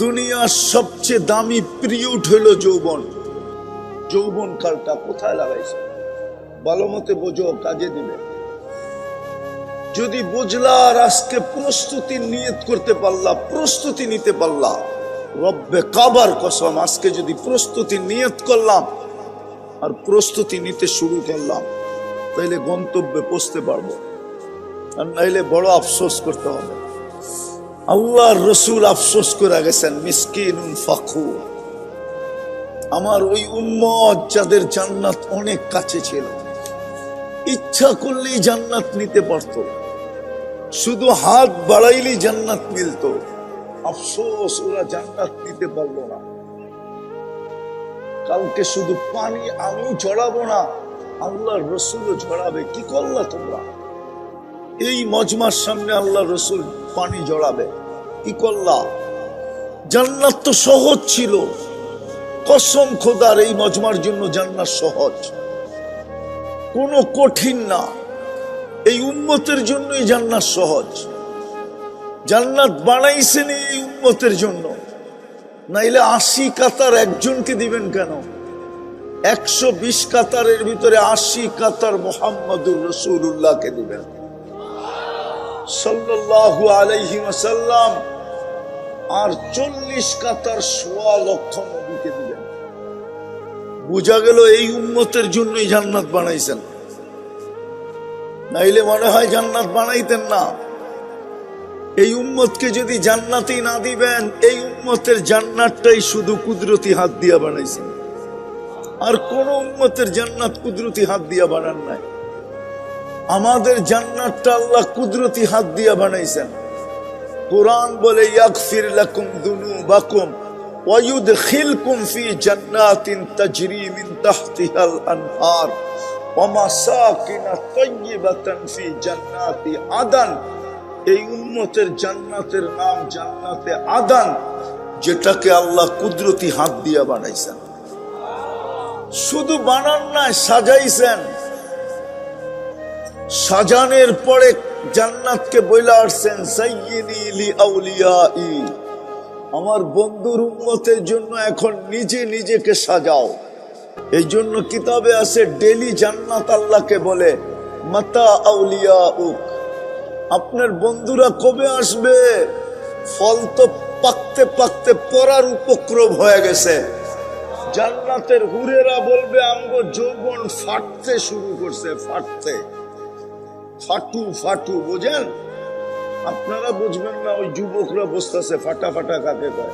দুনিয়ার সবচেয়ে দামি পিরিয়ড হলো যৌবন। যৌবন কালটা কোথায় লাগাইছে? ভালো মতে বোঝো, কাজে দিবে। যদি বুঝলা আর আজকে প্রস্তুতি নিয়ত করতে পারলা, প্রস্তুতি নিতে পারলা, রব্বে কাবার কসম, আজকে যদি প্রস্তুতি নিয়ত করলাম আর প্রস্তুতি নিতে শুরু করলাম, তাইলে গন্তব্যে পৌঁছতে পারবো। আর নাইলে বড় আফসোস করতে হবে। আল্লাহর রসুল আফসোস করে গেছেন, মিসকিনুন ফাখুর। আমার ওই উম্মত যাদের জান্নাত অনেক কাছে ছিল, ইচ্ছা করলেই জান্নাত নিতে পারত, শুধু হাত বাড়াইলেই জান্নাত মিলত। আফসোস, ওরা জান্নাত নিতে পারলো না। কালকে শুধু পানি আমি ঝরাবো না, আল্লাহর রসুলও ঝরাবে। কি করলা তোমরা? এই মজমার সামনে আল্লাহ রসুল পানি জড়াবে, কি করলা? জান্নাত তো সহজ ছিল। কসম খোদার, এই মজমার জন্য জান্নাত সহজ, কোনো কঠিন না। এই উম্মতের জন্যই জান্নাত সহজ। জান্নাত বানাইছেন এই উম্মতের জন্য, নাইলে 80 কাতার একজনকে দিবেন কেন? 120 কাতারের ভিতরে 80 কাতার মুহাম্মদুর রাসূলুল্লাহকে দিবেন সাল্লাল্লাহু আলাইহি ওয়াসাল্লাম, আর 40 কাতার 1.25 লক্ষ নবীকে দিবেন। বোঝা গেল এই উম্মতের জন্যই জান্নাত বানাইছেন, নাইলে মনে হয় জান্নাত বানাইতেন না। এই উম্মতকে যদি জান্নাতই না দিবেন, এই উম্মতের জান্নাতটাই শুধু কুদরতি হাত দিয়া বানাইছেন, আর কোন উম্মতের জান্নাত কুদরতি হাত দিয়া বানান নাই। আমাদের জান্নাতটা আল্লাহ কুদরতি হাত দিয়া বানাইছেন। কুরআন বলে, ইয়াগফির লাকুম যুনুবাকুম ওয়া ইউদখিলকুম ফি জান্নাতিন তাজরি মিন তাহতিহাল আনহার ওয়া মাসাকিন তাইয়্যিবাতান ফি জান্নাতি আদান। এই উম্মতের জান্নাতের নাম জান্নাতে আদান, যেটাকে আল্লাহ কুদরতি হাত দিয়া বানাইছেন। শুধু বানান নাই, সাজাইছেন। সাজানের পরে জান্নাতকে বইলা আসছেন, সাইয়্যিনি লিআউলিয়াই, আমার বন্ধুর উম্মতের জন্য এখন নিজে নিজেকে সাজাও। এই জন্য কিতাবে আছে, ডেলি জান্নাত আল্লাহকে বলে, মাতা আউলিয়াউক, আপনার বন্ধুরা কবে আসবে? ফল তো পাকতে পাকতে পড়ার উপক্রম হয়ে গেছে। জান্নাতের হুরেরা বলবে, আমগো যৌবন ফাটতে শুরু করছে, ফাটতে, ফাটু ফাটু। বোঝেন? আপনারা বুঝবেন না, ওই যুবকরা বসতেছে। ফাটা ফাটা কাকে কয়?